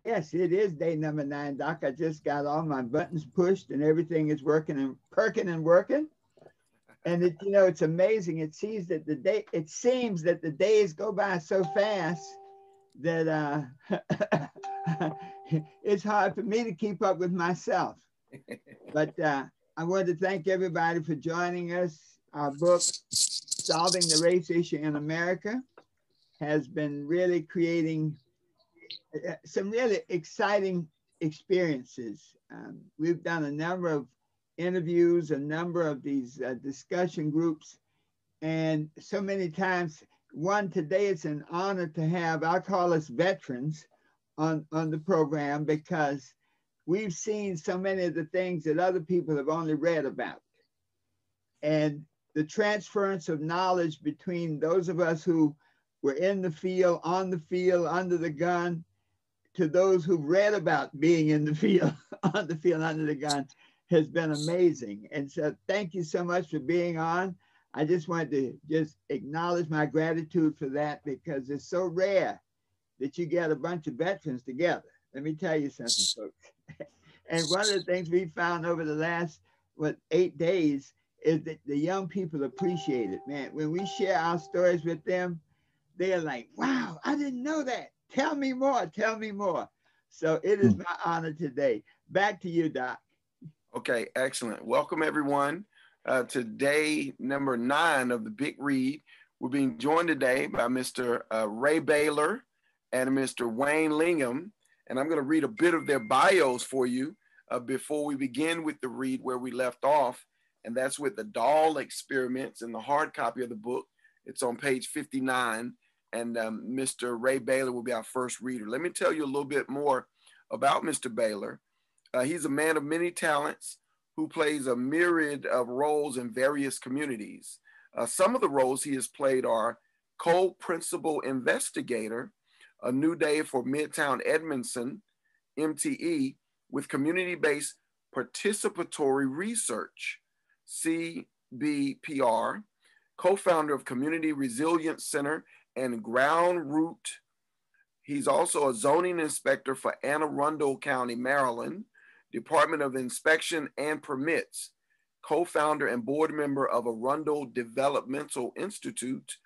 Yes, it is day number 9, Doc. I just got all my buttons pushed and everything is working and perking and working. And it's amazing. It seems that the days go by so fast that it's hard for me to keep up with myself. But I want to thank everybody for joining us. Our book, Solving the Race Issue in America, has been really creating some really exciting experiences. We've done a number of interviews, a number of these discussion groups, and so many times. One, today it's an honor to have, I'll call us veterans on the program, because we've seen so many of the things that other people have only read about. And the transference of knowledge between those of us who were in the field, on the field, under the gun, to those who've read about being in the field, on the field, under the gun, has been amazing. And so thank you so much for being on. I just wanted to just acknowledge my gratitude for that, because it's so rare that you get a bunch of veterans together. Let me tell you something, folks. And one of the things we found over the last, 8 days is that the young people appreciate it, man. When we share our stories with them, they're like, wow, I didn't know that. Tell me more, tell me more. So it is my honor today. Back to you, Doc. Okay, excellent. Welcome, everyone. To day number 9 of the Big Read. We're being joined today by Mr. Ray Baylor and Mr. Wayne Lingham. And I'm going to read a bit of their bios for you before we begin with the read where we left off. And that's with the doll experiments in the hard copy of the book. It's on page 59. And Mr. Ray Baylor will be our first reader. Let me tell you a little bit more about Mr. Baylor. He's a man of many talents who plays a myriad of roles in various communities. Some of the roles he has played are co-principal investigator, A New Day for Midtown Edmondson, MTE, with community-based participatory research, CBPR, co-founder of Community Resilience Center and Ground Root. He's also a zoning inspector for Anne Arundel County, Maryland, Department of Inspection and Permits, co-founder and board member of Arundel Developmental Institute,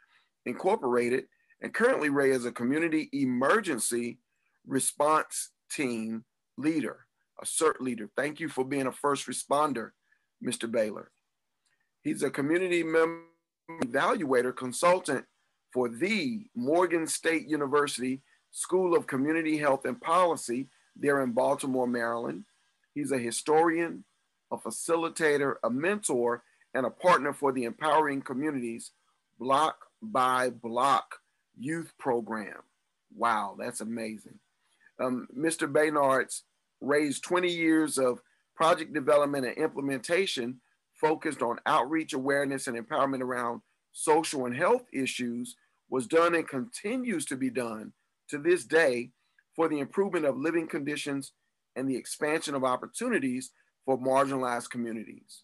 Incorporated, and currently Ray is a community emergency response team leader, a CERT leader. Thank you for being a first responder, Mr. Baylor. He's a community member evaluator consultant for the Morgan State University School of Community Health and Policy there in Baltimore, Maryland. He's a historian, a facilitator, a mentor, and a partner for the Empowering Communities Block by Block Youth Program. Wow, that's amazing. Mr. Baynard's raised 20 years of project development and implementation focused on outreach, awareness, and empowerment around social and health issues was done and continues to be done to this day for the improvement of living conditions and the expansion of opportunities for marginalized communities.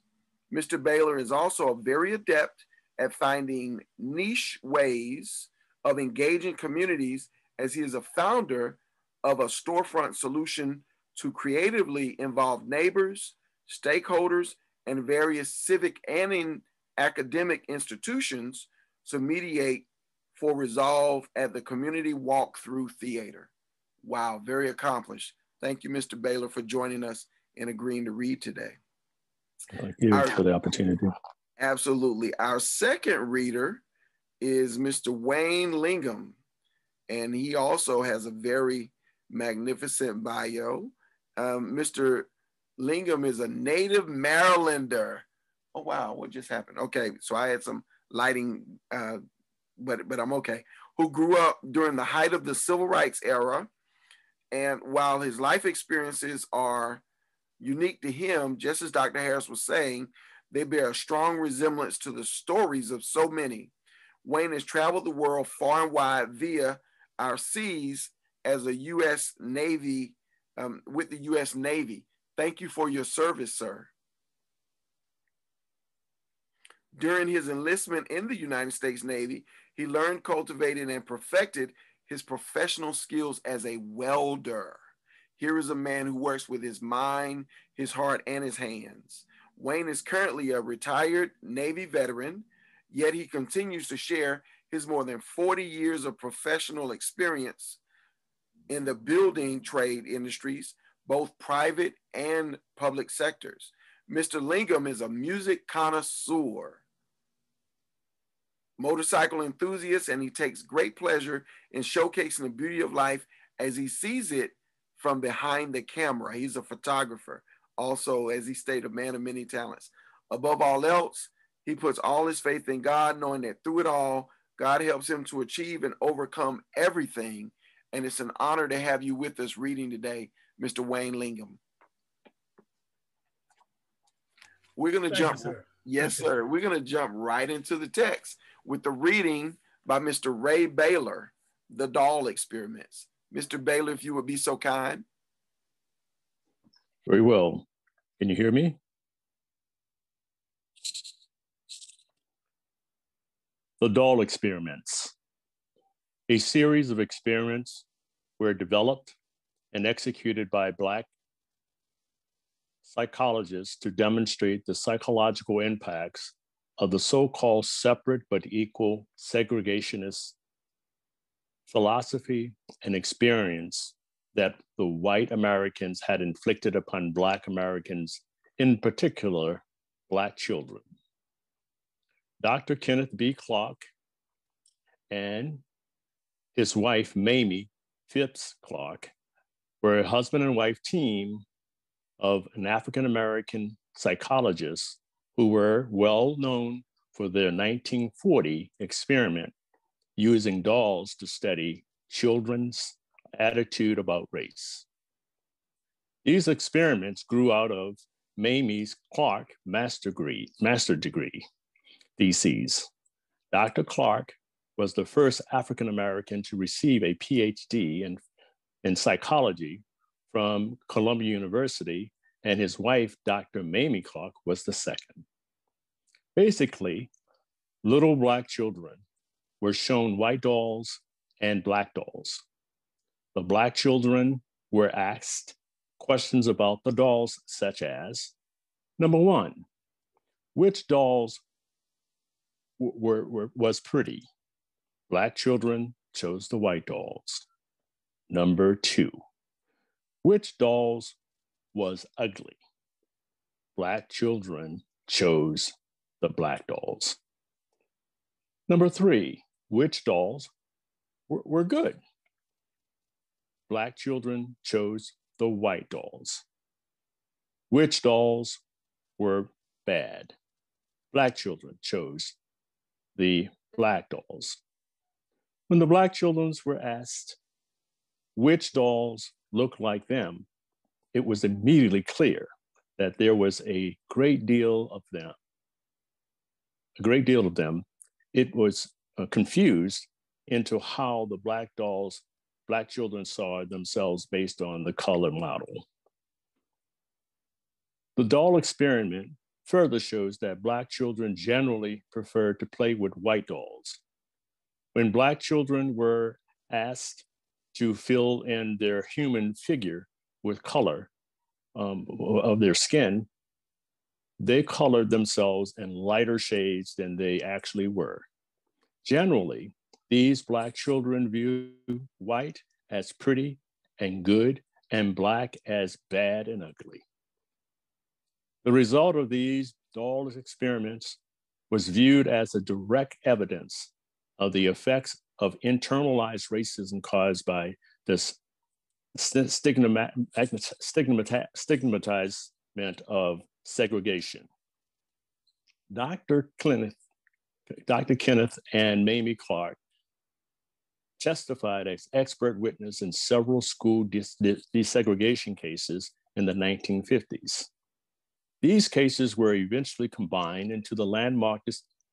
Mr. Baylor is also very adept at finding niche ways of engaging communities, as he is a founder of a storefront solution to creatively involve neighbors, stakeholders, and various civic and academic institutions to mediate for resolve at the Community Walkthrough Theater. Wow, very accomplished. Thank you, Mr. Baylor, for joining us and agreeing to read today. Thank you for the opportunity. Absolutely. Our second reader is Mr. Wayne Lingham, and he also has a very magnificent bio. Mr. Lingham is a native Marylander. Oh, wow, what just happened? Okay, so I had some lighting, but I'm okay. Who grew up during the height of the civil rights era. And while his life experiences are unique to him, just as Dr. Harris was saying, they bear a strong resemblance to the stories of so many. Wayne has traveled the world far and wide via our seas as a U.S. Navy, with the U.S. Navy. Thank you for your service, sir. During his enlistment in the United States Navy, he learned, cultivated, and perfected his professional skills as a welder. Here is a man who works with his mind, his heart, and his hands. Wayne is currently a retired Navy veteran, yet he continues to share his more than 40 years of professional experience in the building trade industries, both private and public sectors. Mr. Lingham is a music connoisseur, motorcycle enthusiast, and he takes great pleasure in showcasing the beauty of life as he sees it from behind the camera. He's a photographer, also, as he stated, a man of many talents. Above all else, he puts all his faith in God, knowing that through it all, God helps him to achieve and overcome everything. And it's an honor to have you with us reading today, Mr. Wayne Lingham. We're going to jump. Yes, sir. We're going to jump right into the text with the reading by Mr. Ray Baylor, The Doll Experiments. Mr. Baylor, if you would be so kind. Very well. Can you hear me? The Doll Experiments. A series of experiments were developed and executed by Black psychologists to demonstrate the psychological impacts of the so-called separate but equal segregationist philosophy and experience that the white Americans had inflicted upon Black Americans, in particular, Black children. Dr. Kenneth B. Clark and his wife, Mamie Phipps Clark, were a husband and wife team of an African-American psychologist who were well known for their 1940 experiment using dolls to study children's attitude about race. These experiments grew out of Mamie's Clark master degree theses. Dr. Clark was the first African-American to receive a PhD in psychology from Columbia University, and his wife, Dr. Mamie Clark, was the second. Basically, little Black children were shown white dolls and Black dolls. The Black children were asked questions about the dolls, such as, number one, which dolls was pretty? Black children chose the white dolls. Number two, which dolls was ugly? Black children chose the Black dolls. Number three, which dolls were good? Black children chose the white dolls. Which dolls were bad? Black children chose the Black dolls. When the Black children were asked which dolls looked like them, it was immediately clear that there was a great deal of them. It was confused into how the Black children saw themselves based on the color model. The doll experiment further shows that Black children generally preferred to play with white dolls. When Black children were asked to fill in their human figure with color of their skin, they colored themselves in lighter shades than they actually were. Generally, these Black children view white as pretty and good and Black as bad and ugly. The result of these doll experiments was viewed as a direct evidence of the effects of internalized racism caused by this stigmatizement of segregation. Dr. Kenneth and Mamie Clark testified as expert witness in several school desegregation cases in the 1950s. These cases were eventually combined into the landmark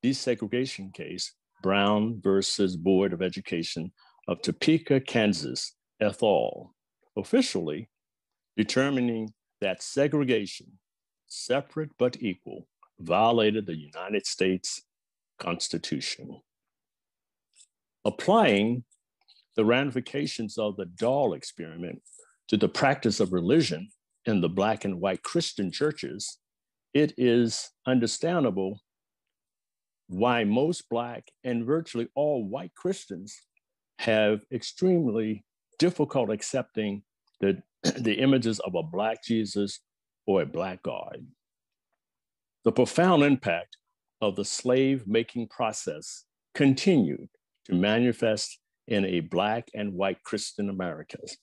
desegregation case, Brown versus Board of Education of Topeka, Kansas, et al., officially determining that segregation, separate but equal, violated the United States Constitution. Applying the ramifications of the doll experiment to the practice of religion in the Black and white Christian churches, it is understandable why most Black and virtually all white Christians have extremely difficult accepting the images of a Black Jesus or a Black God. The profound impact of the slave-making process continued to manifest in a Black and white Christian Americas.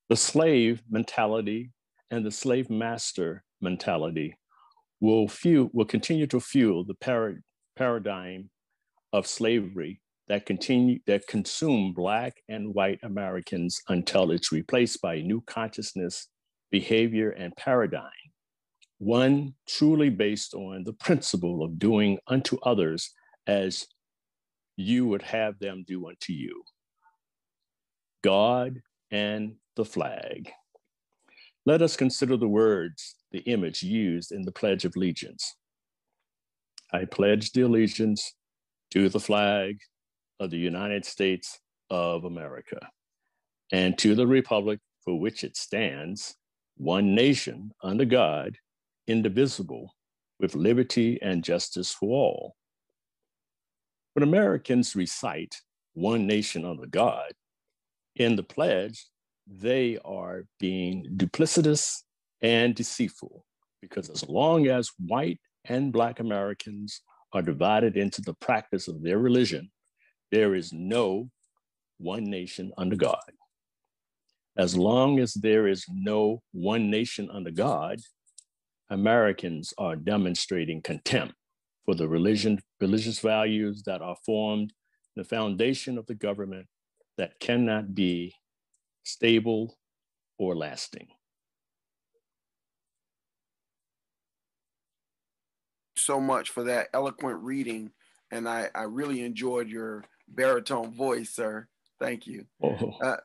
The slave mentality and the slave master mentality will continue to fuel the paradigm of slavery that consume Black and white Americans until it's replaced by a new consciousness, behavior, and paradigm, one truly based on the principle of doing unto others as you would have them do unto you. God and the flag. Let us consider the words, the image used in the Pledge of Allegiance. I pledge the allegiance to the flag of the United States of America and to the republic for which it stands, one nation under God, indivisible, with liberty and justice for all. When Americans recite one nation under God in the pledge, they are being duplicitous and deceitful, because as long as white and Black Americans are divided into the practice of their religion, there is no one nation under God. As long as there is no one nation under God, Americans are demonstrating contempt for the religious values that are formed the foundation of the government that cannot be stable or lasting. So much for that eloquent reading, and I really enjoyed your baritone voice, sir. Thank you.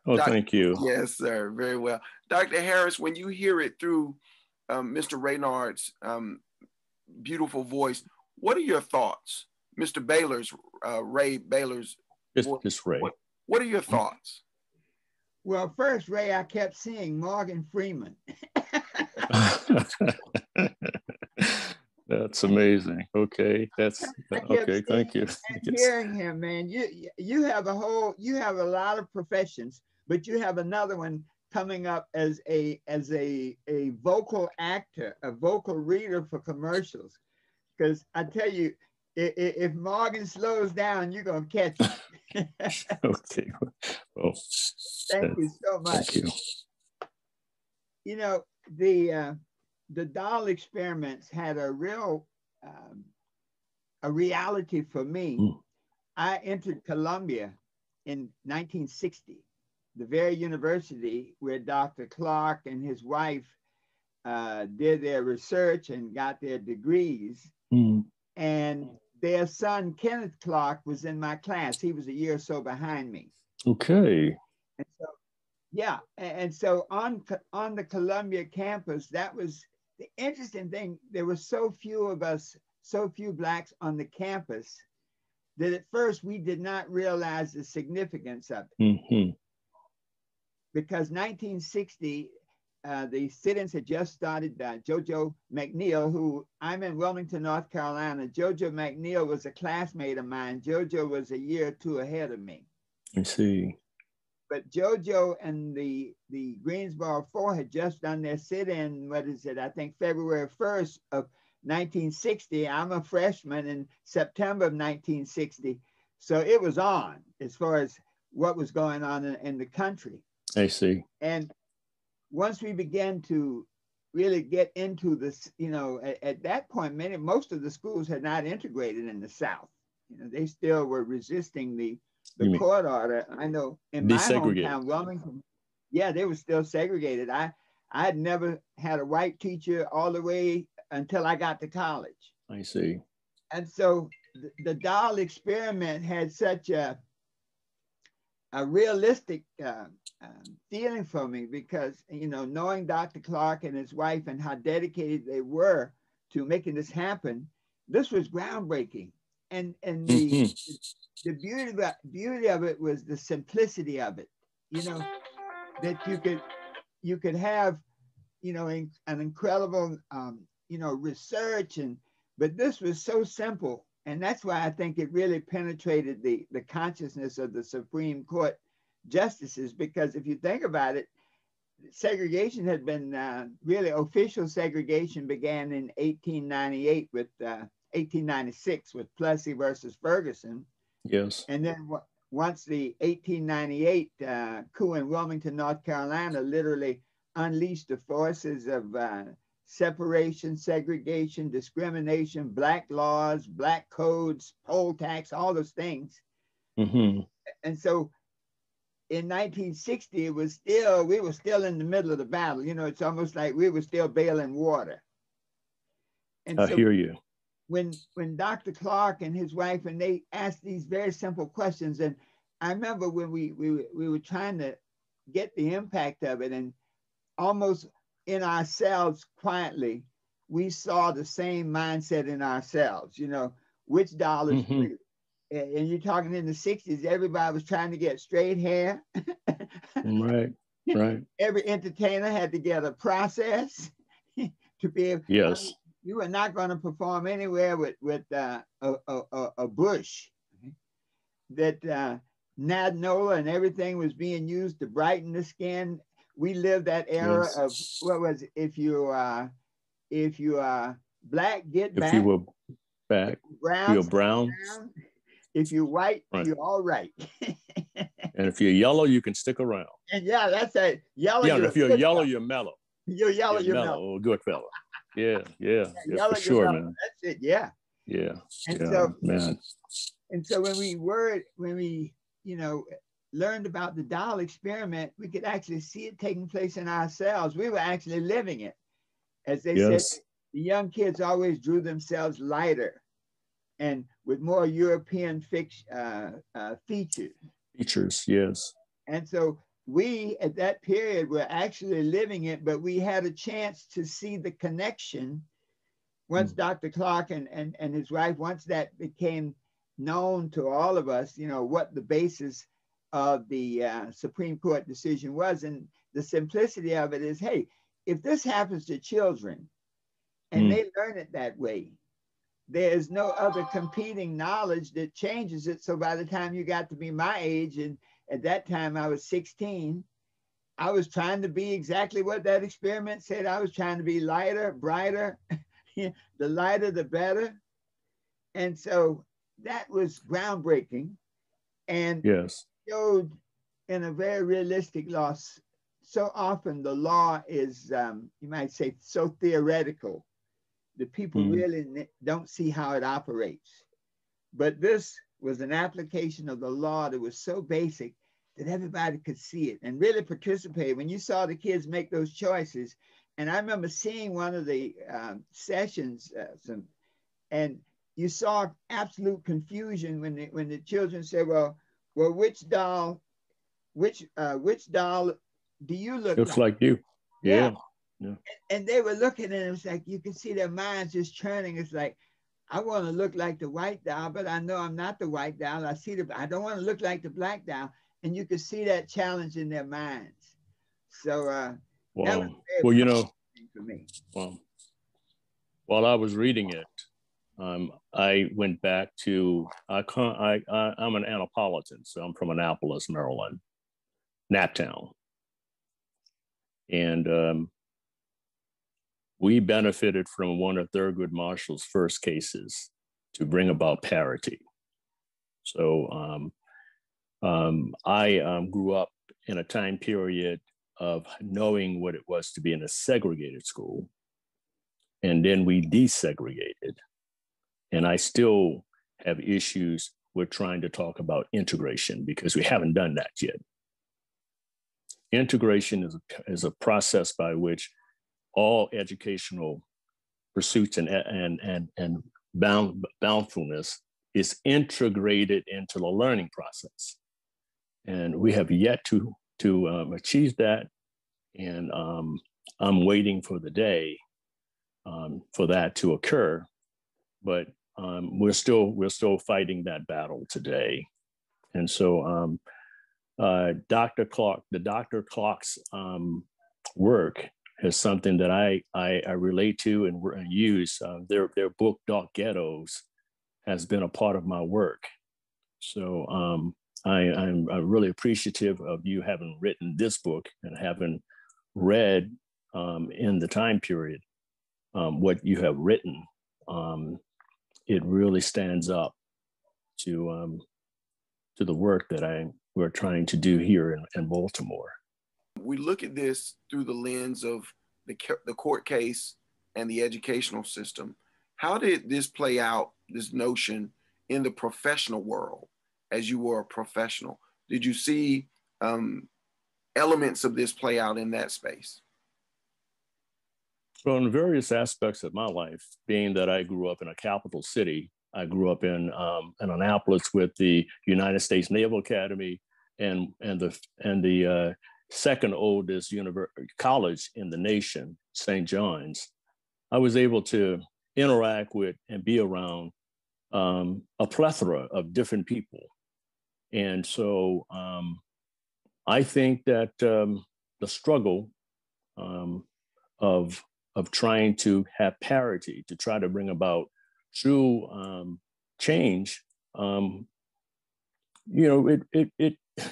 Thank you. Yes, sir. Very well. Dr. Harris, when you hear it through Mr. Raynard's beautiful voice, what are your thoughts? Mr. Baylor's, Ray Baylor's voice, just Ray. What are your thoughts? Well, first, Ray, I kept seeing Morgan Freeman. That's amazing. Okay, that's okay. Thank you. And hearing him, man, you have a lot of professions, but you have another one coming up as a vocal actor, a vocal reader for commercials. Because I tell you, if Morgan slows down, you're gonna catch it. Okay. Well, thank you so much. Thank you. You know, the doll experiments had a real a reality for me. I entered Columbia in 1960, the very university where Dr. Clark and his wife did their research and got their degrees. And their son, Kenneth Clark, was in my class. He was a year or so behind me. Okay. And so, yeah. And so on the Columbia campus, that was the interesting thing. There were so few of us, so few Blacks on the campus, that at first we did not realize the significance of it. Because 1960, the sit-ins had just started. Jojo McNeil, who I'm in Wilmington, North Carolina. Jojo McNeil was a classmate of mine. Jojo was a year or two ahead of me. I see. But Jojo and the Greensboro Four had just done their sit-in, I think February 1st of 1960. I'm a freshman in September of 1960. So it was on as far as what was going on in the country. I see. And once we began to really get into this, at that point, most of the schools had not integrated in the South. They still were resisting the court order. I know in my hometown, Wilmington, they were still segregated. I had never had a white teacher all the way until I got to college. I see. And so the doll experiment had such a realistic feeling for me, because knowing Dr. Clark and his wife and how dedicated they were to making this happen, this was groundbreaking. And the beauty of it was the simplicity of it. that you could have, you know, an incredible, you know, research, but this was so simple. And that's why I think it really penetrated the consciousness of the Supreme Court justices, because if you think about it, segregation had been really official segregation began in 1898 with 1896 with Plessy versus Ferguson. Yes. And then once the 1898 coup in Wilmington, North Carolina, literally unleashed the forces of separation, segregation, discrimination, black laws, black codes, poll tax, all those things. Mm-hmm. And so in 1960, we were still in the middle of the battle. You know, it's almost like we were still bailing water. And I hear you. When Dr. Clark and his wife, and they asked these very simple questions, and I remember when we were trying to get the impact of it, and almost in ourselves quietly, we saw the same mindset in ourselves, you know, which dollars free. And you're talking in the 60s, everybody was trying to get straight hair. Right, right. Every entertainer had to get a process to be able. Yes. I mean, you were not going to perform anywhere with a bush. That Nadnola and everything was being used to brighten the skin. We lived that era of what was it? If you black, get back. If you were back, you're brown. If you're white, right. You're all right. And if you're yellow, you can stick around. And yeah, that's it. Yellow. Yeah, if you're yellow, you're mellow. You're yellow, you're mellow. Oh, good fellow. Yeah, yellow, for sure, man. That's it. Yeah. Yeah. And yeah, so, man. And so when we you know, learned about the doll experiment, we could actually see it taking place in ourselves. We were actually living it. As they said, the young kids always drew themselves lighter and with more European features. Features, yes. And so we, at that period, were actually living it, but we had a chance to see the connection once Dr. Clark and his wife, once that became known to all of us, you know, what the basis of the Supreme Court decision was. And the simplicity of it is, hey, if this happens to children and they learn it that way, there is no other competing knowledge that changes it. So by the time you got to be my age, and at that time I was 16, I was trying to be exactly what that experiment said. I was trying to be lighter, brighter. The lighter, the better. And so that was groundbreaking and showed in a very realistic law. So often the law is, you might say, so theoretical that people really don't see how it operates. But this was an application of the law that was so basic that everybody could see it and really participate. When you saw the kids make those choices, and I remember seeing one of the sessions, and you saw absolute confusion when the children said, "Well, which doll do you look Looks like you?" Yeah. And they were looking, and it was like you could see their minds just churning. It's like, I want to look like the white doll, but I know I'm not the white doll. I don't want to look like the black doll, and you could see that challenge in their minds. So, wow. Well, you know, for me. Well, while I was reading it, I went back to I'm an Annapolitan, so I'm from Annapolis, Maryland, Naptown, and we benefited from one of Thurgood Marshall's first cases to bring about parity. So I grew up in a time period of knowing what it was to be in a segregated school. And then we desegregated. And I still have issues with trying to talk about integration because we haven't done that yet. Integration is a process by which all educational pursuits and bountifulness is integrated into the learning process. And we have yet to achieve that. And I'm waiting for the day for that to occur. But we're still fighting that battle today. And so Dr. Clark's work is something that I relate to and use. Their book, Dark Ghettos, has been a part of my work. So I'm really appreciative of you having written this book and having read in the time period what you have written. It really stands up to the work that we're trying to do here in Baltimore. We look at this through the lens of the court case and the educational system. How did this play out, this notion, in the professional world as you were a professional? Did you see elements of this play out in that space? Well, in various aspects of my life, being that I grew up in a capital city, I grew up in Annapolis with the United States Naval Academy and the second oldest college in the nation, St. John's. I was able to interact with and be around a plethora of different people. And so I think that the struggle of trying to have parity, to try to bring about true change,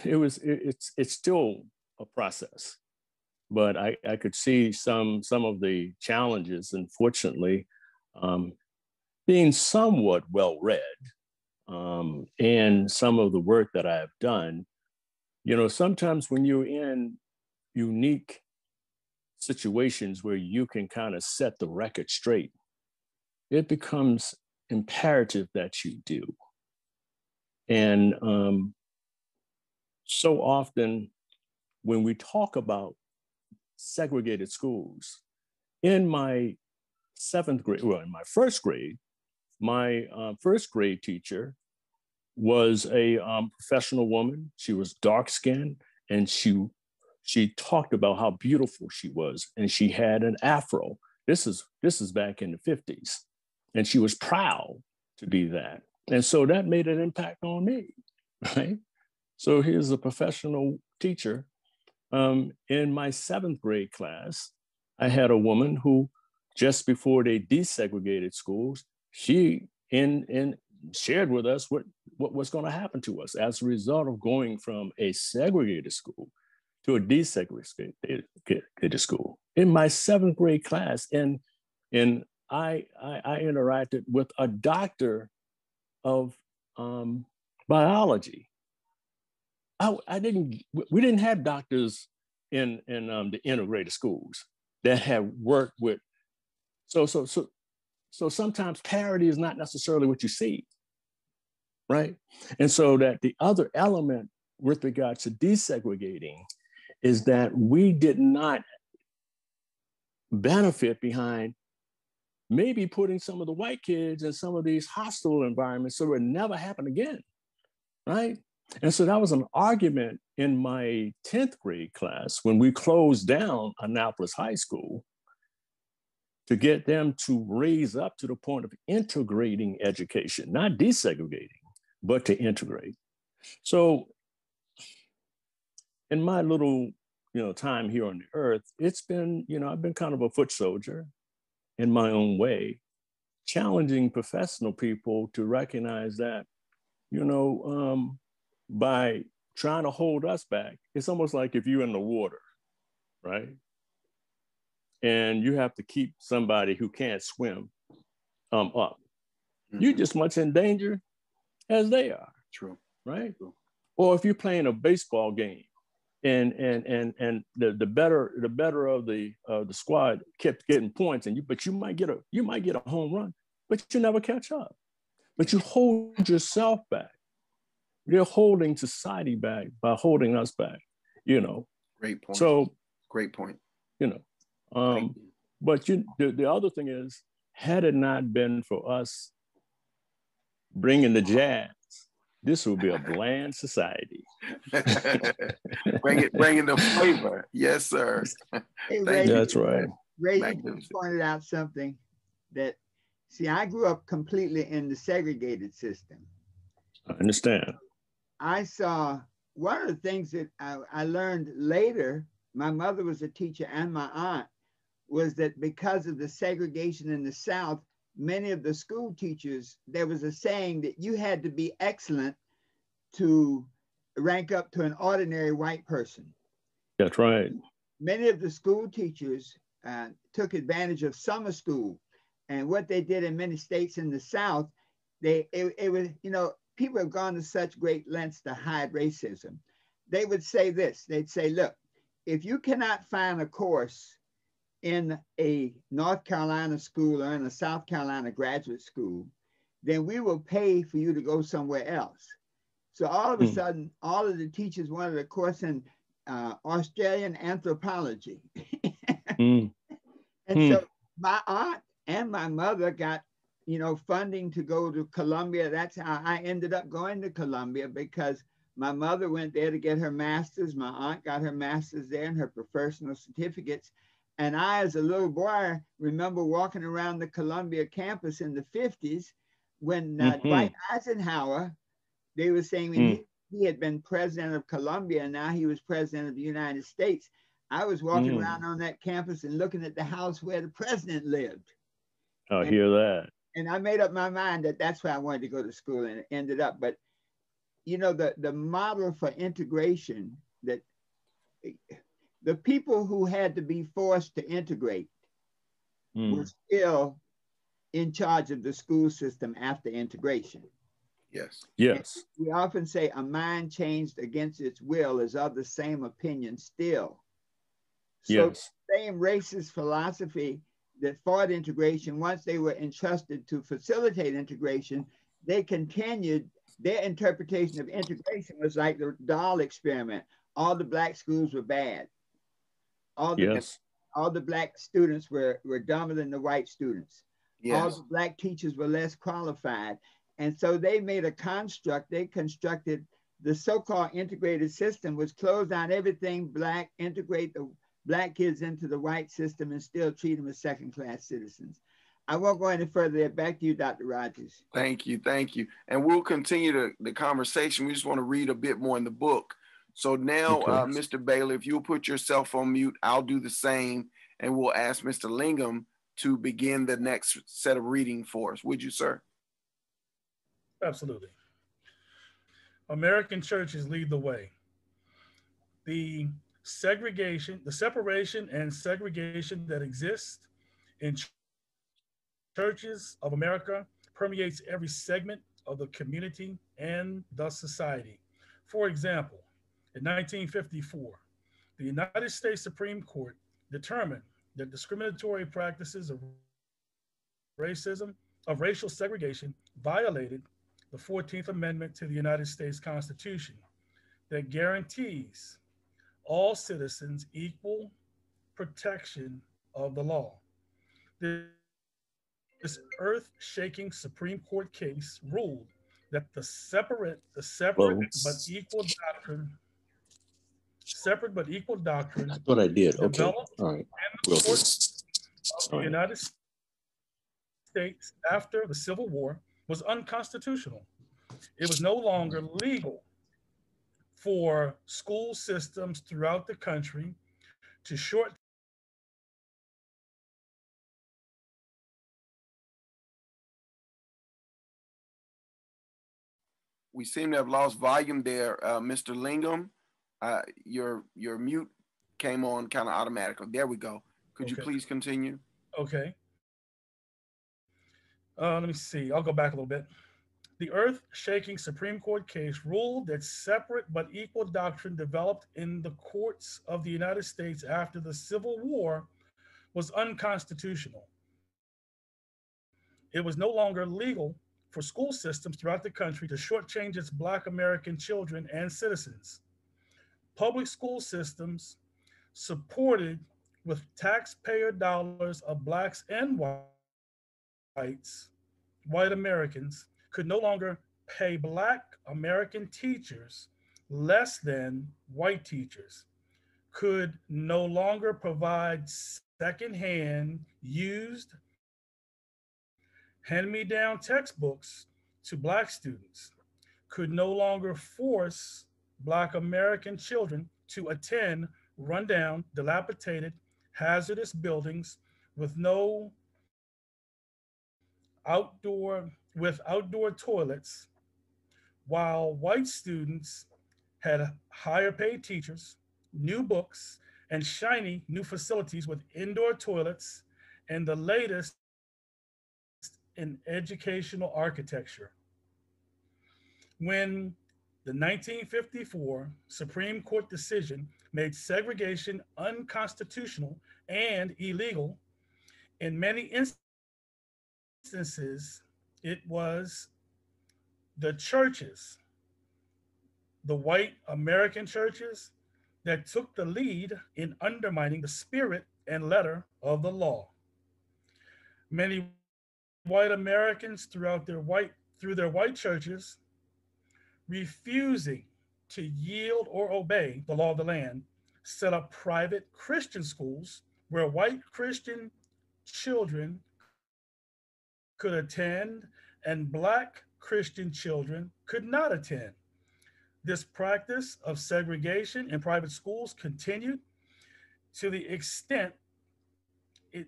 it's still a process. But I could see some of the challenges, unfortunately, being somewhat well-read, and some of the work that I have done. Sometimes when you're in unique situations where you can kind of set the record straight, it becomes imperative that you do. And so often when we talk about segregated schools, in my in my first grade, my first grade teacher was a professional woman. She was dark-skinned, and she talked about how beautiful she was, and she had an afro. This is back in the 50s, and she was proud to be that. And so that made an impact on me, right? So here's a professional teacher. In my 7th grade class, I had a woman who, just before they desegregated schools, she shared with us what was going to happen to us as a result of going from a segregated school to a desegregated school. In my 7th grade class, and I interacted with a doctor of biology. We didn't have doctors in the integrated schools that have worked with. So sometimes parity is not necessarily what you see, right? And so that the other element with regards to desegregating is that we did not benefit behind maybe putting some of the white kids in some of these hostile environments so it would never happen again, right? And so that was an argument in my 10th grade class when we closed down Annapolis High School to get them to raise up to the point of integrating education, not desegregating, but to integrate. So in my little, time here on the earth, it's been, I've been kind of a foot soldier in my own way, challenging professional people to recognize that, by trying to hold us back, it's almost like if you're in the water, right? And you have to keep somebody who can't swim up. Mm-hmm. You're just much in danger as they are. True. Right? True. Or if you're playing a baseball game and the better of the squad kept getting points, but you might get a home run, but you never catch up. But you hold yourself back. You're holding society back by holding us back, Great point. So great point. But the other thing is, had it not been for us bringing the jazz, this would be a bland society. bringing the flavor. Yes, sir. Hey, Ray, that's right. Ray, you pointed out something that, I grew up completely in the segregated system. I understand. I saw one of the things that I learned later, my mother was a teacher and my aunt, was that because of the segregation in the South, many of the school teachers, there was a saying that you had to be excellent to rank up to an ordinary white person. That's right. Many of the school teachers took advantage of summer school. And what they did in many states in the South, it was, you know, people have gone to such great lengths to hide racism. They would say this, they'd say, look, if you cannot find a course in a North Carolina school or in a South Carolina graduate school, then we will pay for you to go somewhere else. So all of a sudden, all of the teachers wanted a course in Australian anthropology. And so my aunt and my mother got, you know, funding to go to Columbia. That's how I ended up going to Columbia, because my mother went there to get her master's. My aunt got her master's there and her professional certificates. And I, as a little boy, remember walking around the Columbia campus in the 50s when Dwight Eisenhower, they were saying when he had been president of Columbia and now he was president of the United States. I was walking around on that campus and looking at the house where the president lived. I hear that. And I made up my mind that that's where I wanted to go to school, and it ended up. But, you know, the model for integration, that the people who had to be forced to integrate were still in charge of the school system after integration. Yes. Yes. And we often say a mind changed against its will is of the same opinion still. So Yes. the same racist philosophy that fought integration, once they were entrusted to facilitate integration, they continued. Their interpretation of integration was like the doll experiment. All the black schools were bad. All the black students were dumber than the white students. Yes. All the black teachers were less qualified. And so they made a construct. They constructed the so-called integrated system, which closed down everything black, integrate the black kids into the white system and still treat them as second-class citizens. I won't go any further there. Back to you, Dr. Rogers. Thank you. Thank you. And we'll continue the conversation. We just want to read a bit more in the book. So now, Mr. Bailey, if you'll put yourself on mute, I'll do the same. And we'll ask Mr. Lingham to begin the next set of reading for us. Would you, sir? Absolutely. American churches lead the way. The separation and segregation that exists in churches of America permeates every segment of the community and the society. For example, in 1954, the United States Supreme Court determined that discriminatory practices of racism, of racial segregation, violated the 14th Amendment to the United States Constitution that guarantees all citizens equal protection of the law. This earth-shaking Supreme Court case ruled that the separate but equal doctrine That's what I did. Okay. developed All right. in the courts of the United States after the Civil War was unconstitutional. It was no longer legal for school systems throughout the country to shortchange We seem to have lost volume there, Mr. Lingham. Your mute came on kind of automatically. There we go. Could you please continue? Okay. Let me see. I'll go back a little bit. The earth-shaking Supreme Court case ruled that separate but equal doctrine developed in the courts of the United States after the Civil War was unconstitutional. It was no longer legal for school systems throughout the country to shortchange its Black American children and citizens. Public school systems supported with taxpayer dollars of Blacks and white Americans, could no longer pay Black American teachers less than white teachers, could no longer provide secondhand, used, hand-me-down textbooks to Black students, could no longer force Black American children to attend rundown, dilapidated, hazardous buildings with no outdoor toilets, while white students had higher paid teachers, new books, and shiny new facilities with indoor toilets and the latest in educational architecture. When the 1954 Supreme Court decision made segregation unconstitutional and illegal, in many instances, it was the churches, the white American churches, that took the lead in undermining the spirit and letter of the law. Many white Americans through their white churches refusing to yield or obey the law of the land, set up private Christian schools where white Christian children could attend and black Christian children could not attend. This practice of segregation in private schools continued to the extent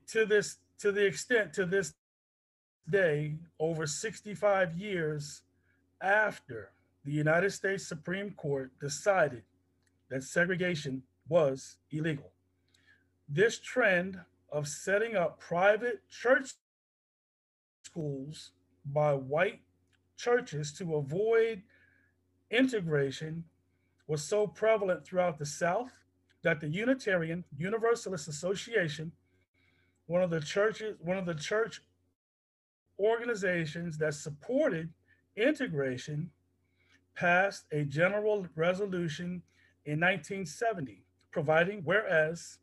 to this day over 65 years after the United States Supreme Court decided that segregation was illegal. This trend of setting up private church schools by white churches to avoid integration was so prevalent throughout the South that the Unitarian Universalist Association, one of the church organizations that supported integration, passed a general resolution in 1970 providing whereas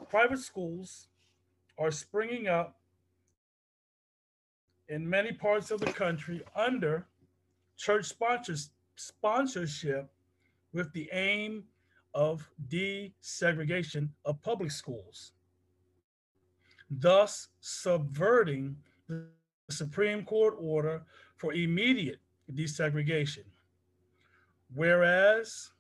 private schools are springing up in many parts of the country under church sponsorship with the aim of desegregation of public schools, thus subverting the Supreme Court order for immediate desegregation. Whereas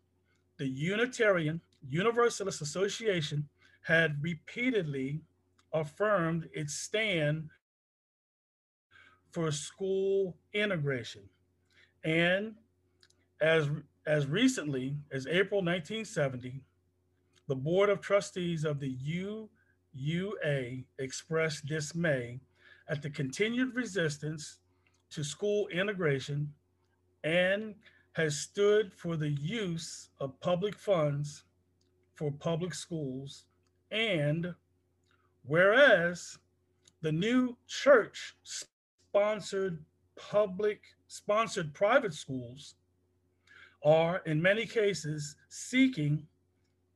the Unitarian Universalist Association had repeatedly affirmed its stand for school integration. And as, as recently as April 1970, the Board of Trustees of the UUA expressed dismay at the continued resistance to school integration and has stood for the use of public funds for public schools. And whereas the new church sponsored private schools are in many cases seeking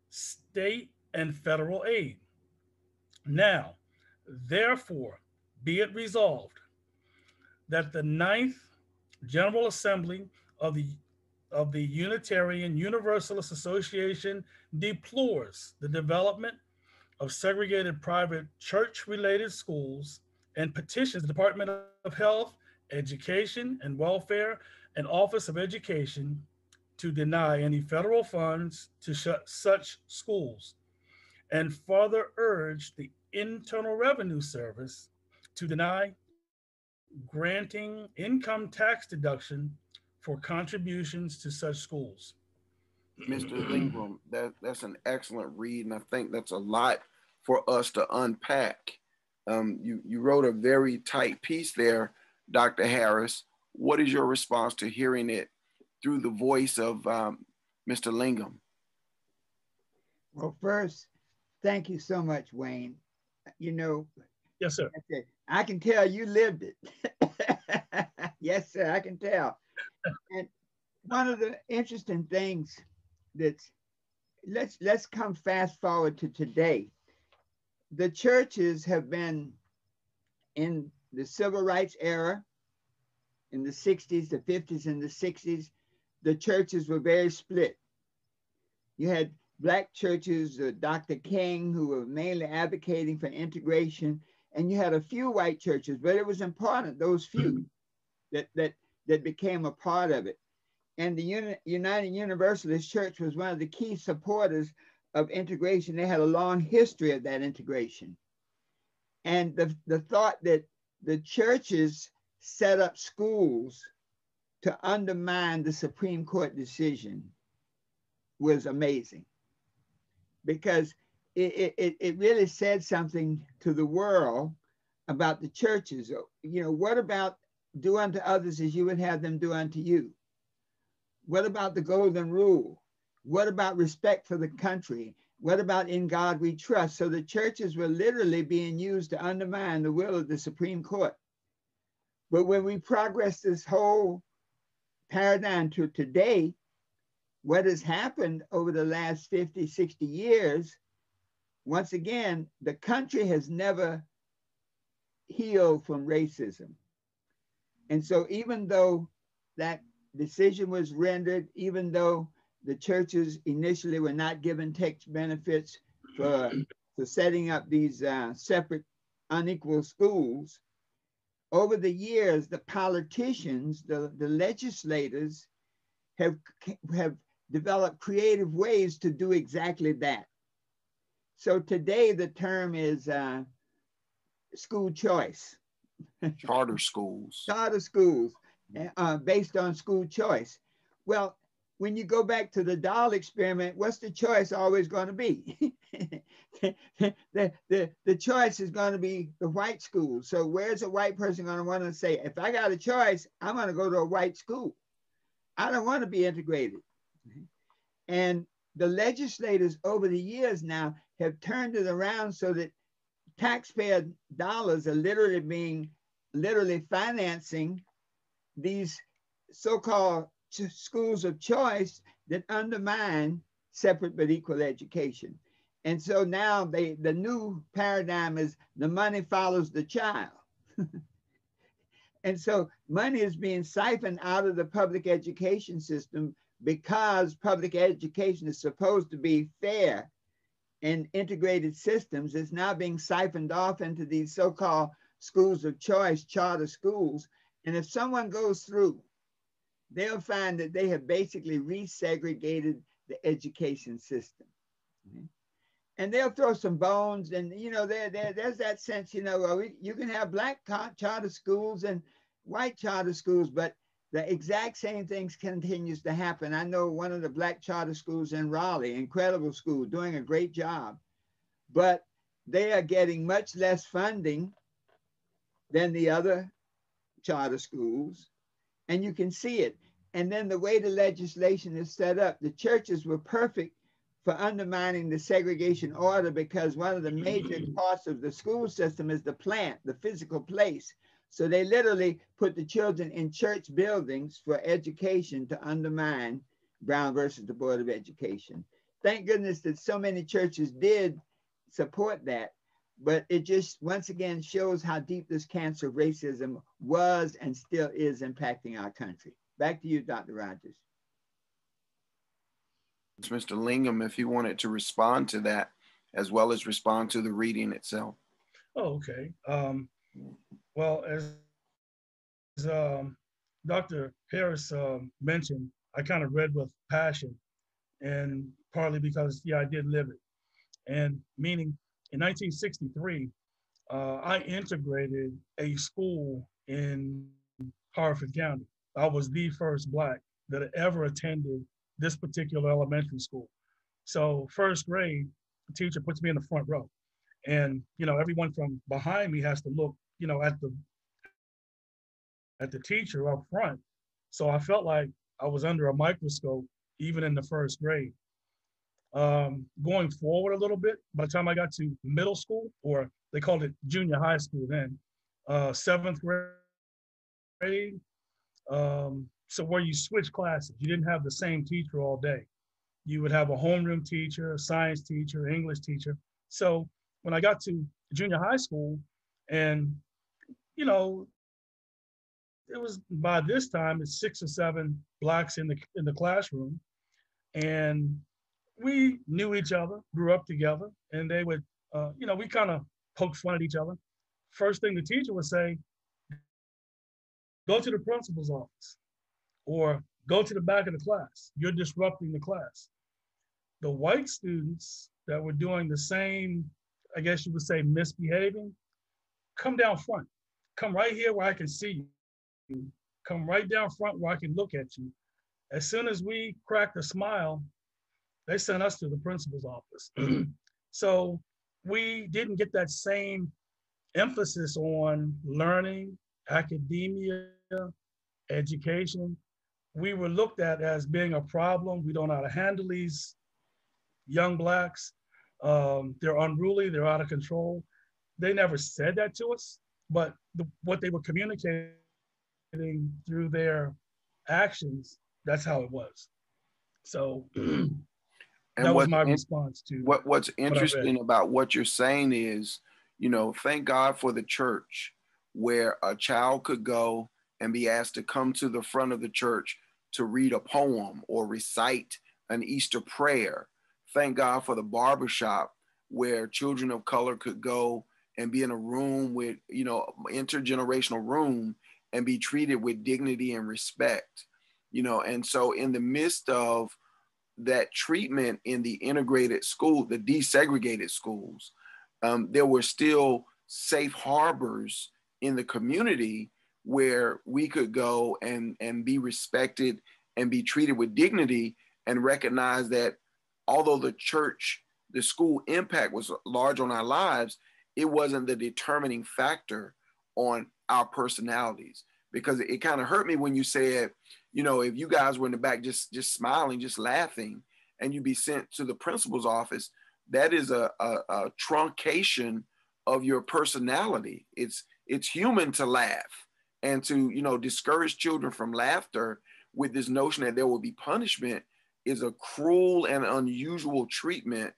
state and federal aid. Now, therefore, be it resolved that the Ninth General Assembly of the Unitarian Universalist Association deplores the development of segregated private church related schools and petitions the Department of Health, Education, and Welfare and Office of Education to deny any federal funds to such schools, and further urge the Internal Revenue Service to deny granting income tax deduction for contributions to such schools. Mr. Lingram, that's an excellent read, and I think that's a lot for us to unpack. You wrote a very tight piece there, Dr. Harris. What is your response to hearing it through the voice of Mr. Lingram? Well, first, thank you so much, Wayne. You know, Yes, sir. I can tell you lived it. Yes, sir, I can tell. And one of the interesting things that's let's come fast forward to today. The churches have been in the civil rights era, in the 60s, the 50s, and the 60s, the churches were very split. You had Black churches, Dr. King, who were mainly advocating for integration, and you had a few white churches, but it was important, those few that became a part of it. And the United Universalist Church was one of the key supporters of integration. They had a long history of that integration. And the thought that the churches set up schools to undermine the Supreme Court decision was amazing, because it really said something to the world about the churches. You know, what about do unto others as you would have them do unto you? What about the golden rule? What about respect for the country? What about in God we trust? So the churches were literally being used to undermine the will of the Supreme Court. But when we progress this whole paradigm to today, what has happened over the last 50, 60 years, once again, the country has never healed from racism. And so even though that decision was rendered, even though the churches initially were not given tax benefits for setting up these separate, unequal schools, over the years, the politicians, the legislators have developed creative ways to do exactly that. So today the term is school choice. Charter schools. Charter schools based on school choice. Well, when you go back to the doll experiment, what's the choice always going to be? the choice is going to be the white school. So where's a white person going to want to say, if I got a choice, I'm going to go to a white school. I don't want to be integrated. And the legislators over the years now have turned it around so that taxpayer dollars are literally financing these so-called schools of choice that undermine separate but equal education. And so now the new paradigm is the money follows the child. And so money is being siphoned out of the public education system because public education is supposed to be fair and integrated systems. It's now being siphoned off into these so-called schools of choice, charter schools. And if someone goes through, they'll find that they have basically resegregated the education system. And they'll throw some bones, and you know, there's that sense, you know, you can have black charter schools and white charter schools, but the exact same things continues to happen. I know one of the black charter schools in Raleigh, incredible school, doing a great job, but they are getting much less funding than the other charter schools, and you can see it. And then the way the legislation is set up, the churches were perfect for undermining the segregation order, because one of the major parts of the school system is the plant, the physical place. So they literally put the children in church buildings for education to undermine Brown versus the Board of Education. Thank goodness that so many churches did support that, but it just once again shows how deep this cancer of racism was and still is impacting our country. Back to you, Dr. Rogers. Mr. Lingham, if he wanted to respond to that, as well as respond to the reading itself. Oh, okay. Well, as Dr. Harris mentioned, I kind of read with passion, and partly because, yeah, I did live it. And meaning in 1963, I integrated a school in Harford County. I was the first Black that had ever attended this particular elementary school. So first grade, the teacher puts me in the front row, and you know, everyone from behind me has to look, you know, at the teacher up front. So I felt like I was under a microscope even in the first grade. Going forward a little bit, by the time I got to middle school, or they called it junior high school then, 7th grade, so where you switch classes, you didn't have the same teacher all day. You would have a homeroom teacher, a science teacher, English teacher. So when I got to junior high school, and you know, it was by this time it's 6 or 7 Blacks in the classroom, and we knew each other, grew up together, and they would, you know, we kind of poke fun at each other. First thing the teacher would say, go to the principal's office, or go to the back of the class. You're disrupting the class. The white students that were doing the same, I guess you would say, misbehaving, come down front. Come right here where I can see you. Come right down front where I can look at you. As soon as we cracked a smile, they sent us to the principal's office. So we didn't get that same emphasis on learning, academia, education. We were looked at as being a problem. We don't know how to handle these young Blacks. They're unruly, they're out of control. They never said that to us, but what they were communicating through their actions, that's how it was. So that was my response to what's interesting about what you're saying is, you know, thank God for the church where a child could go and be asked to come to the front of the church to read a poem or recite an Easter prayer. Thank God for the barbershop where children of color could go and be in a room with, you know, intergenerational room and be treated with dignity and respect, you know. And so in the midst of that treatment in the integrated school, the desegregated schools, there were still safe harbors in the community where we could go and be respected and be treated with dignity and recognize that although the church, the school impact was large on our lives, it wasn't the determining factor on our personalities. Because it kind of hurt me when you said, you know, if you guys were in the back just smiling, just laughing, and you'd be sent to the principal's office, that is a truncation of your personality. It's human to laugh, and to, you know, discourage children from laughter with this notion that there will be punishment is a cruel and unusual treatment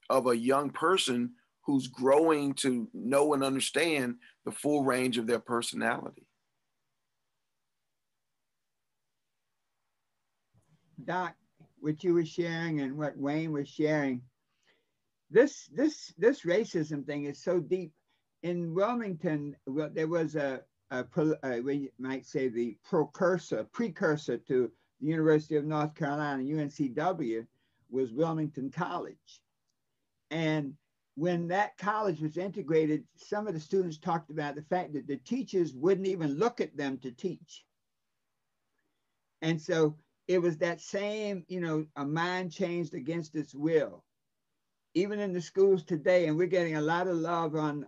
of a young person who's growing to know and understand the full range of their personality. Doc, what you were sharing and what Wayne was sharing, this racism thing is so deep. In Wilmington, well, there was we might say the precursor to the University of North Carolina, UNCW, was Wilmington College. And when that college was integrated, some of the students talked about the fact that the teachers wouldn't even look at them to teach. And so it was that same, you know, a mind changed against its will. Even in the schools today, and we're getting a lot of love on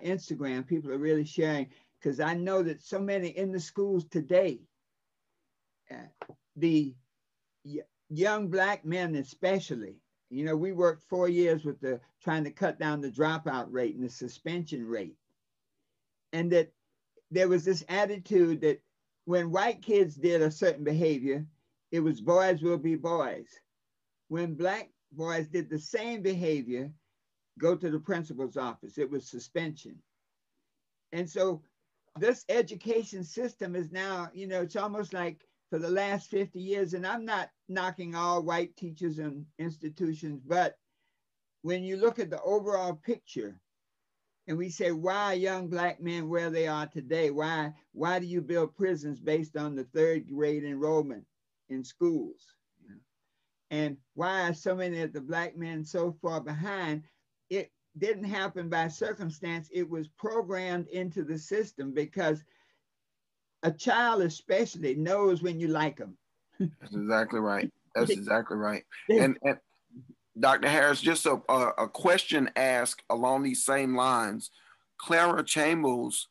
Instagram, people are really sharing, because I know that so many in the schools today, the young Black men especially, you know, we worked 4 years with trying to cut down the dropout rate and the suspension rate. And that there was this attitude that when white kids did a certain behavior, it was boys will be boys. When Black boys did the same behavior, go to the principal's office, it was suspension. And so this education system is now, you know, it's almost like for the last 50 years, and I'm not knocking all white teachers and institutions, but when you look at the overall picture and we say, why are young Black men where they are today? Why do you build prisons based on the third grade enrollment in schools? You know? And why are so many of the Black men so far behind? It didn't happen by circumstance. It was programmed into the system, because a child especially knows when you like them. That's exactly right. That's exactly right. And Dr. Harris, just a question asked along these same lines. Clara Chambers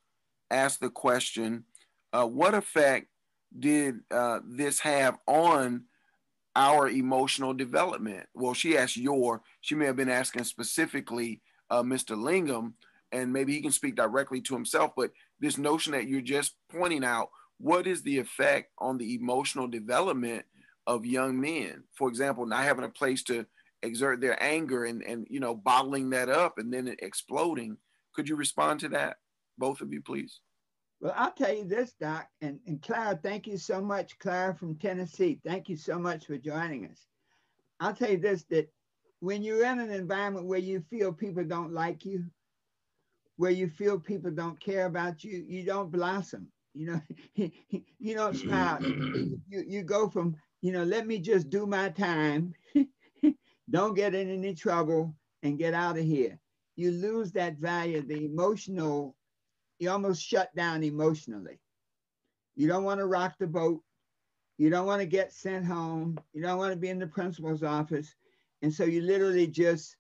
asked the question, what effect did this have on our emotional development? Well, she asked she may have been asking specifically Mr. Lingham, and maybe he can speak directly to himself, but this notion that you're just pointing out, what is the effect on the emotional development of young men? For example, not having a place to exert their anger and you know, bottling that up and then it exploding. Could you respond to that, both of you, please? Well, I'll tell you this, Doc, and Clara, thank you so much, Clara from Tennessee. Thank you so much for joining us. I'll tell you this, that when you're in an environment where you feel people don't like you, where you feel people don't care about you, you don't blossom. You know, you don't smile. You go from, let me just do my time, don't get in any trouble, and get out of here. You lose that value, the emotional, you almost shut down emotionally. You don't want to rock the boat. You don't want to get sent home. You don't want to be in the principal's office. And so you literally just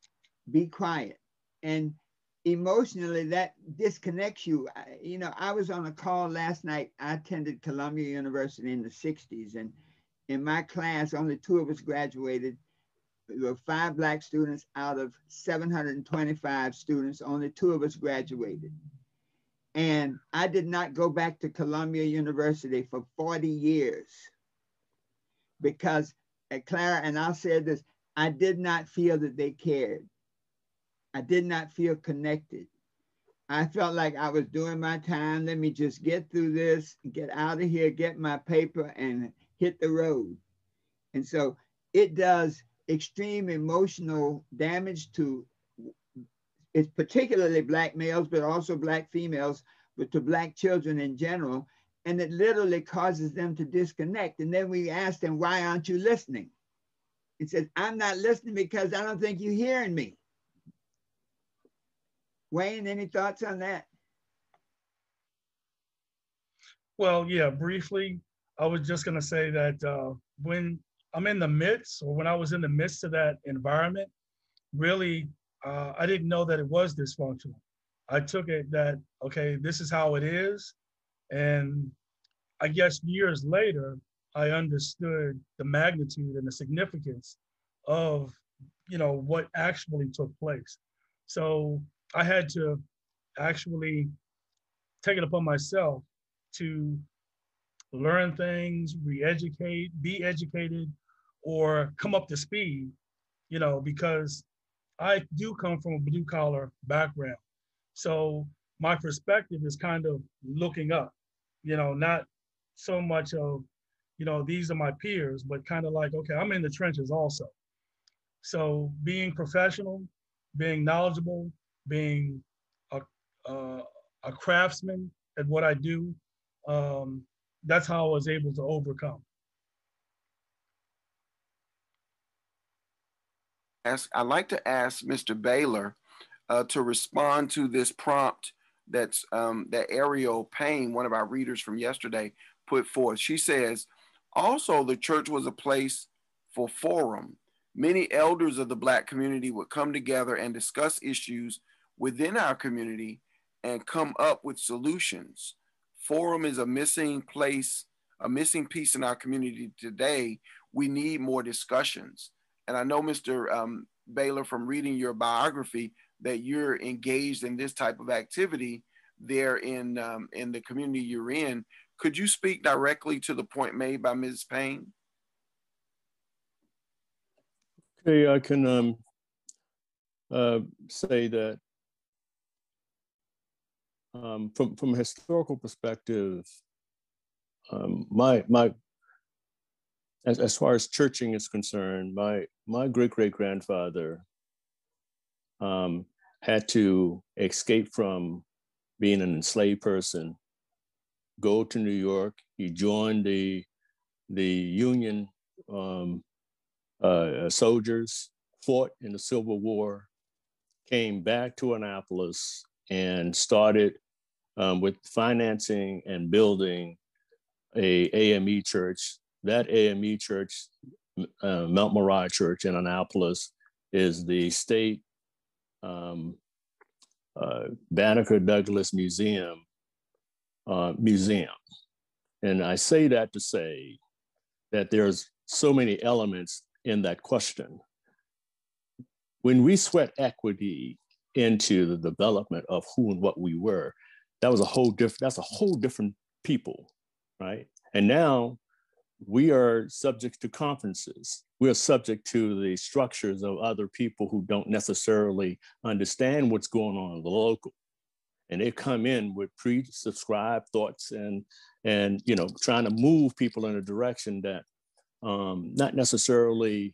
be quiet. And emotionally, that disconnects you. I was on a call last night. I attended Columbia University in the 60s. And in my class, only 2 of us graduated. There were 5 Black students out of 725 students. Only 2 of us graduated. And I did not go back to Columbia University for 40 years because Clara and I said this, I did not feel that they cared. I did not feel connected. I felt like I was doing my time. Let me just get through this, get out of here, get my paper and hit the road. And so it does extreme emotional damage to, it's particularly Black males, but also Black females, but to Black children in general. And it literally causes them to disconnect. And then we ask them, why aren't you listening? It says, I'm not listening because I don't think you're hearing me. Wayne, any thoughts on that? Well, yeah, briefly, I was just going to say that when I'm in the midst, or when I was in the midst of that environment, really, I didn't know that it was dysfunctional. I took it that, okay, this is how it is. And I guess years later, I understood the magnitude and the significance of, what actually took place. So I had to actually take it upon myself to learn things, re-educate, be educated, or come up to speed, because I do come from a blue collar background. So my perspective is kind of looking up, not so much of, these are my peers, but kind of like, okay, I'm in the trenches also. So being professional, being knowledgeable, being a, a craftsman at what I do, that's how I was able to overcome. I'd like to ask Mr. Baylor to respond to this prompt that Ariel Payne, one of our readers from yesterday, put forth. She says, also the church was a place for forum. Many elders of the Black community would come together and discuss issues within our community and come up with solutions. Forum is a missing place, a missing piece in our community today. We need more discussions. And I know, Mr. Baylor, from reading your biography, that you're engaged in this type of activity there in the community you're in. Could you speak directly to the point made by Ms. Payne? Okay, I can say that from a historical perspective, as far as churching is concerned, my great-great-grandfather had to escape from being an enslaved person, go to New York. He joined the Union soldiers, fought in the Civil War, came back to Annapolis, and started with financing and building a AME church. That AME church, Mount Moriah Church in Annapolis, is the state Banneker Douglas Museum. And I say that to say that there's so many elements in that question. When we sweat equity into the development of who and what we were, that's a whole different people, right? And now we are subject to conferences. We are subject to the structures of other people who don't necessarily understand what's going on in the local. And they come in with pre-subscribed thoughts and trying to move people in a direction that not necessarily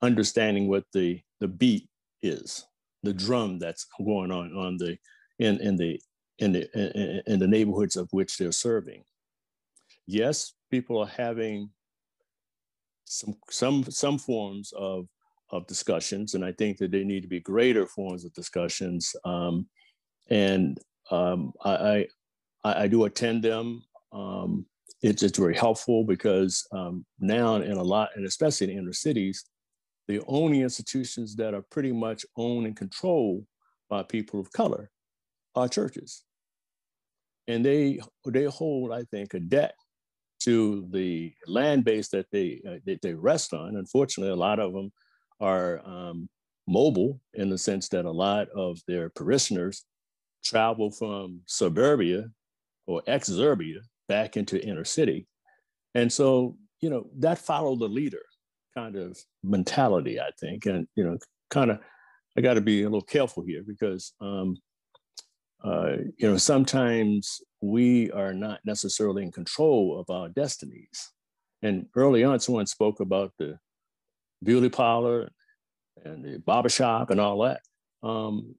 understanding what the beat is, the drum that's going on in in the neighborhoods of which they're serving. Yes, people are having some forms of discussions, and I think that they need to be greater forms of discussions. I do attend them. It's very helpful because now in a lot, and especially in inner cities, the only institutions that are pretty much owned and controlled by people of color are churches. And they hold, I think, a debt to the land base that they rest on. Unfortunately, a lot of them are mobile in the sense that a lot of their parishioners travel from suburbia or exurbia back into inner city. And so, that follow the leader kind of mentality, I think. And, I got to be a little careful here because, sometimes we are not necessarily in control of our destinies. And early on, someone spoke about the beauty parlor and the barbershop and all that.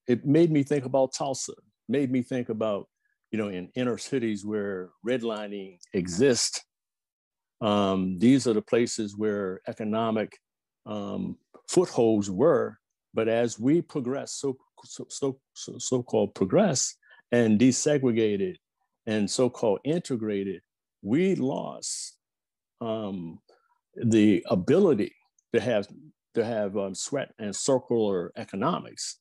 It made me think about Tulsa, made me think about, in inner cities where redlining exists. These are the places where economic footholds were. But as we progress, so-called progress and desegregated and so-called integrated, we lost the ability to have sweat and circular economics.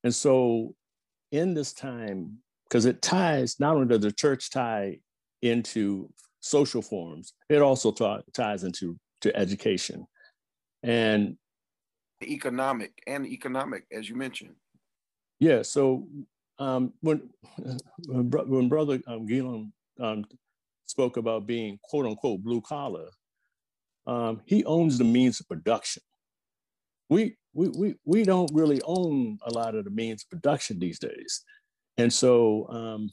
And so in this time, because it ties, not only does the church tie into social forms, it also ties into education. And economic, as you mentioned. Yeah, so when Brother Gielan spoke about being quote unquote blue collar, he owns the means of production. We don't really own a lot of the means of production these days. And so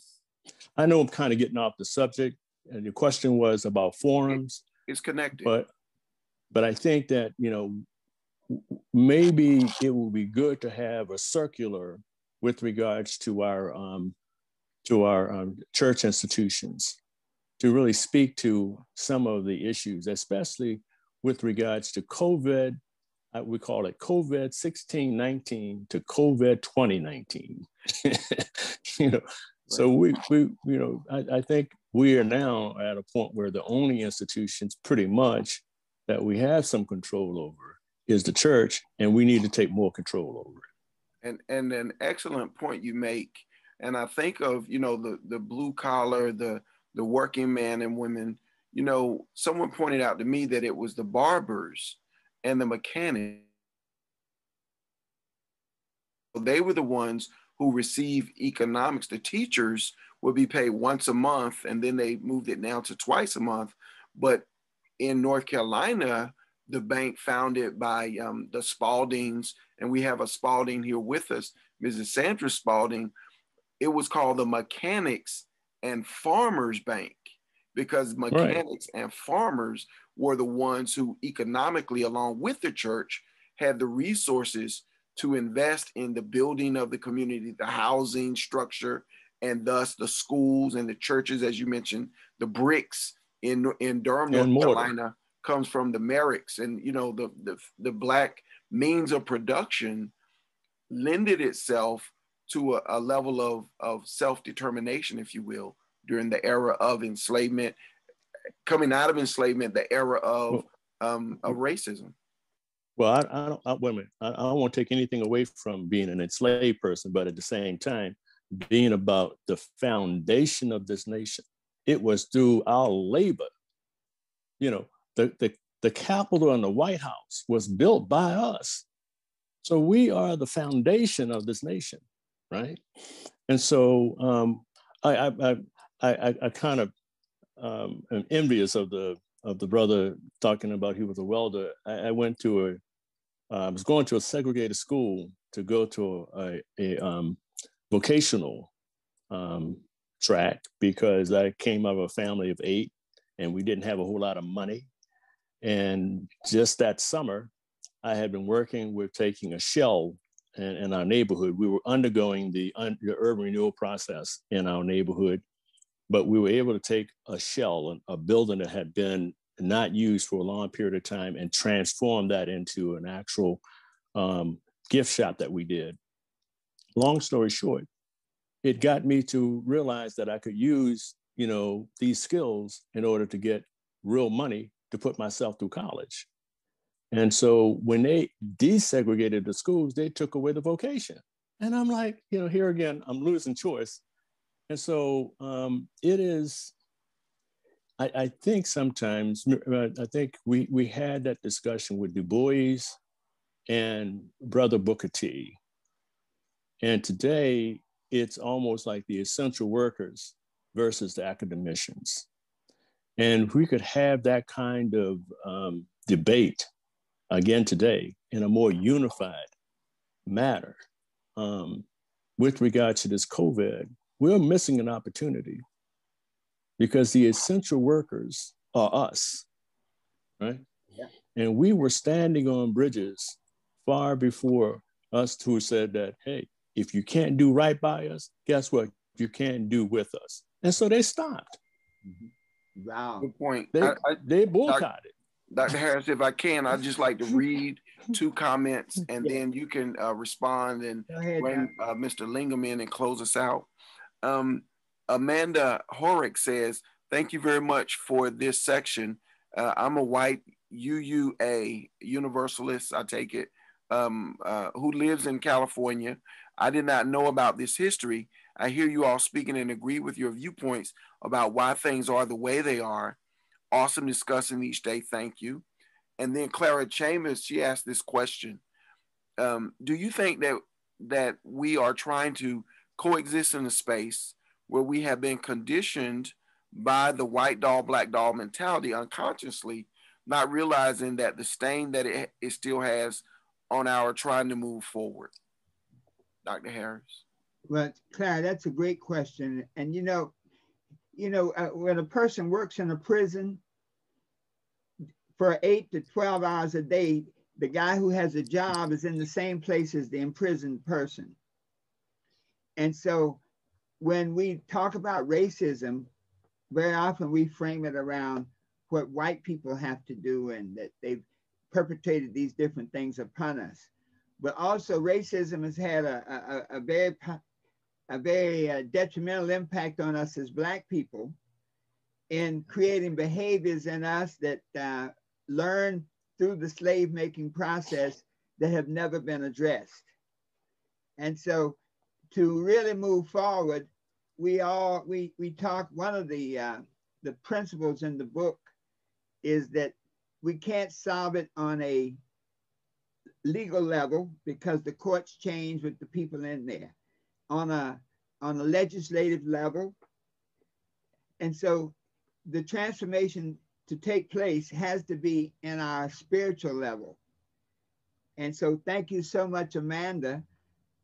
I know I'm kind of getting off the subject, and your question was about forums. It's connected. But I think that, maybe it will be good to have a circular with regards to our church institutions to really speak to some of the issues, especially with regards to COVID. We call it COVID 1619 to COVID 2019. So I think we are now at a point where the only institutions pretty much that we have some control over is the church, and we need to take more control over it. And an excellent point you make. And I think of, the blue collar, the working man and women, someone pointed out to me that it was the barbers and the mechanics. They were the ones who received economics. The teachers would be paid once a month, and then they moved it now to twice a month. But in North Carolina, the bank founded by the Spaldings, and we have a Spalding here with us, Mrs. Sandra Spalding. It was called the Mechanics and Farmers Bank, because mechanics and farmers were the ones who economically, along with the church, had the resources to invest in the building of the community, the housing structure, and thus the schools and the churches, as you mentioned. The bricks in Durham, North Carolina, comes from the Merricks, and the Black means of production lended itself to a level of self-determination, if you will, during the era of enslavement, coming out of enslavement, the era of racism. Well, wait a minute. I don't want to take anything away from being an enslaved person, but at the same time, being about the foundation of this nation. It was through our labor. The Capitol and the White House was built by us. So we are the foundation of this nation, right? And so I kind of am envious of the brother talking about he was a welder. I was going to a segregated school to go to a vocational track because I came out of a family of 8 and we didn't have a whole lot of money. And just that summer, I had been working with taking a shell in our neighborhood. We were undergoing the urban renewal process in our neighborhood, but we were able to take a shell, a building that had been not used for a long period of time, and transform that into an actual gift shop that we did. Long story short, it got me to realize that I could use, these skills in order to get real money to put myself through college. And so when they desegregated the schools, they took away the vocation. And I'm like, here again, I'm losing choice. And so it is, I think sometimes, I think we had that discussion with Du Bois and Brother Booker T. And today, it's almost like the essential workers versus the academicians. And if we could have that kind of debate again today in a more unified manner with regard to this COVID, we're missing an opportunity because the essential workers are us, right? Yeah. And we were standing on bridges far before us who said that, hey, if you can't do right by us, guess what? You can't do with us. And so they stopped. Wow. Good point. They boycotted. Dr. Harris, if I can, I'd just like to read 2 comments, and then you can respond and bring Mr. Lingham in and close us out. Amanda Horick says, thank you very much for this section. I'm a white UUA Universalist, I take it, who lives in California. I did not know about this history. I hear you all speaking and agree with your viewpoints about why things are the way they are. Awesome discussing each day. Thank you. And then Clara Chambers, she asked this question. Do you think that we are trying to coexist in a space where we have been conditioned by the white doll, black doll mentality unconsciously, not realizing that the stain that it still has on our trying to move forward? Dr. Harris. Well, Clara, that's a great question. And when a person works in a prison for 8 to 12 hours a day, the guy who has a job is in the same place as the imprisoned person. And so when we talk about racism, very often we frame it around what white people have to do and that they've perpetrated these different things upon us. But also racism has had a very detrimental impact on us as Black people in creating behaviors in us that learn through the slave making process that have never been addressed. And so to really move forward, we talk, one of the principles in the book is that we can't solve it on a legal level because the courts change with the people in there, on a legislative level. And so the transformation to take place has to be in our spiritual level. And so thank you so much, Amanda,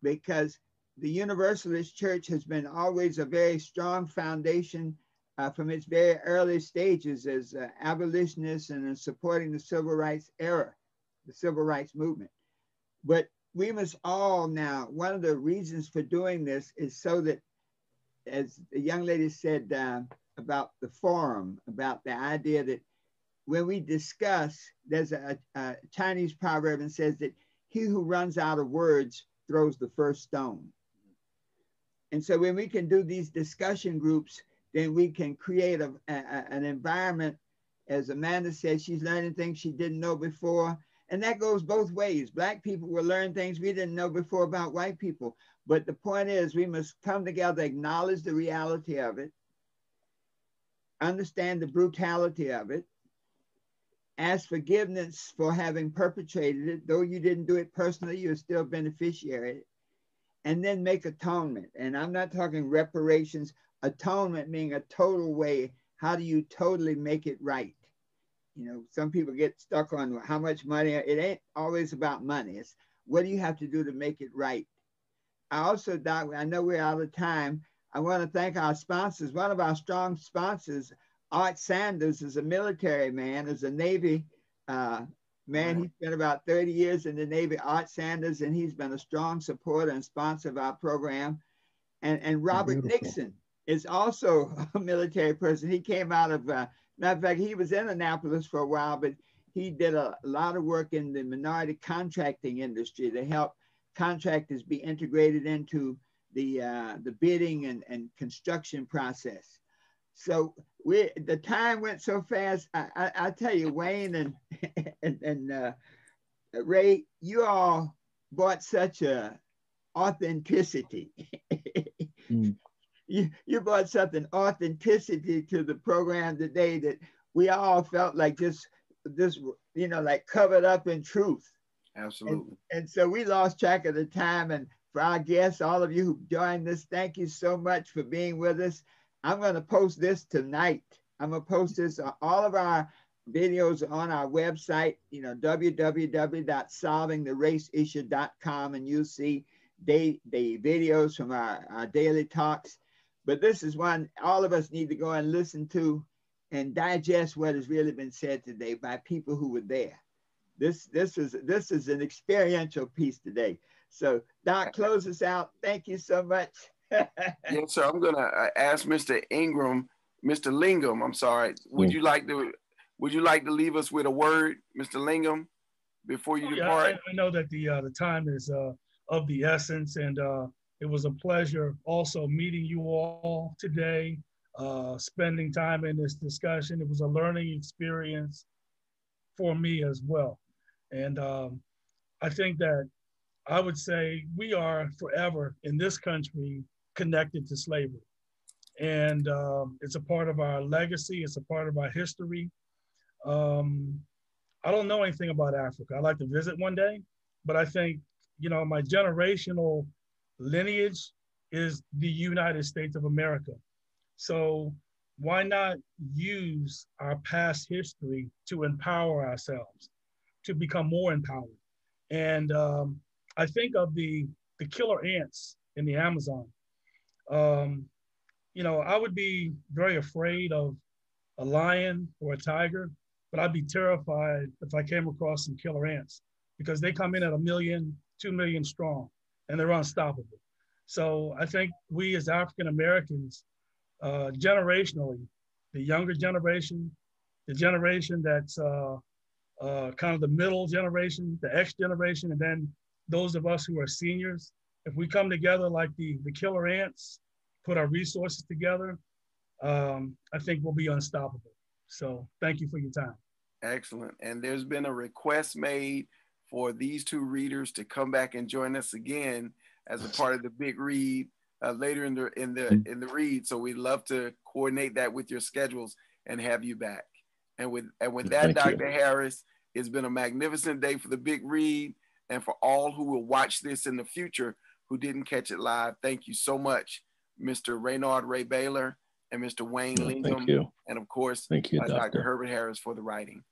because the Universalist Church has been always a very strong foundation from its very early stages as abolitionists and in supporting the civil rights era, the civil rights movement. But we must all now, one of the reasons for doing this is so that, as the young lady said about the forum, about the idea that when we discuss, there's a Chinese proverb and says that he who runs out of words throws the first stone. And so when we can do these discussion groups, then we can create an environment, as Amanda said, she's learning things she didn't know before. And that goes both ways. Black people will learn things we didn't know before about white people. But the point is, we must come together, acknowledge the reality of it, understand the brutality of it, ask forgiveness for having perpetrated it. Though you didn't do it personally, you're still a beneficiary, and then make atonement. And I'm not talking reparations, atonement meaning a total way. How do you totally make it right? You know, some people get stuck on how much money. It ain't always about money. It's what do you have to do to make it right? I also, Doc, I know we're out of time. I want to thank our sponsors. One of our strong sponsors, Art Sanders, is a military man, is a Navy Man, he spent about 30 years in the Navy, Art Sanders, and he's been a strong supporter and sponsor of our program. And Robert Nixon is also a military person. He came out of, matter of fact, he was in Annapolis for a while, but he did a lot of work in the minority contracting industry to help contractors be integrated into the bidding and construction process. So the time went so fast. I tell you, Wayne and Ray, you all brought such a authenticity. You brought something authenticity to the program today that we all felt like just this, you know, like covered up in truth. Absolutely. And so we lost track of the time. And for our guests, all of you who joined us, thank you so much for being with us. I'm going to post this tonight. I'm going to post this on all of our videos on our website, you know, www.solvingtheraceissue.com, and you'll see the videos from our daily talks. But this is one all of us need to go and listen to and digest what has really been said today by people who were there. This is an experiential piece today. So Doc, close us out. Thank you so much. Yes, sir. I'm gonna ask Mr. Lingham. I'm sorry. Would you like to leave us with a word, Mr. Lingham, before you depart? I know that the time is of the essence, and it was a pleasure also meeting you all today, spending time in this discussion. It was a learning experience for me as well. And I think that I would say we are forever in this country connected to slavery. And it's a part of our legacy, it's a part of our history. I don't know anything about Africa. I'd like to visit one day, but I think, you know, my generational lineage is the United States of America. So why not use our past history to empower ourselves, to become more empowered? And I think of the killer ants in the Amazon. You know, I would be very afraid of a lion or a tiger, but I'd be terrified if I came across some killer ants because they come in at 1 million, 2 million strong, and they're unstoppable. So I think we as African Americans, generationally, the younger generation, the generation that's kind of the middle generation, the X generation, and then those of us who are seniors, if we come together like the killer ants, put our resources together, I think we'll be unstoppable. So thank you for your time. Excellent. And there's been a request made for these two readers to come back and join us again as a part of the big read later in the read. So we'd love to coordinate that with your schedules and have you back. And with that, Dr. Harris, it's been a magnificent day for the big read, and for all who will watch this in the future who didn't catch it live. Thank you so much, Mr. Raynard Ray Baylor and Mr. Wayne Lingham, and of course, Dr. Dr. Herbert Harris for the writing.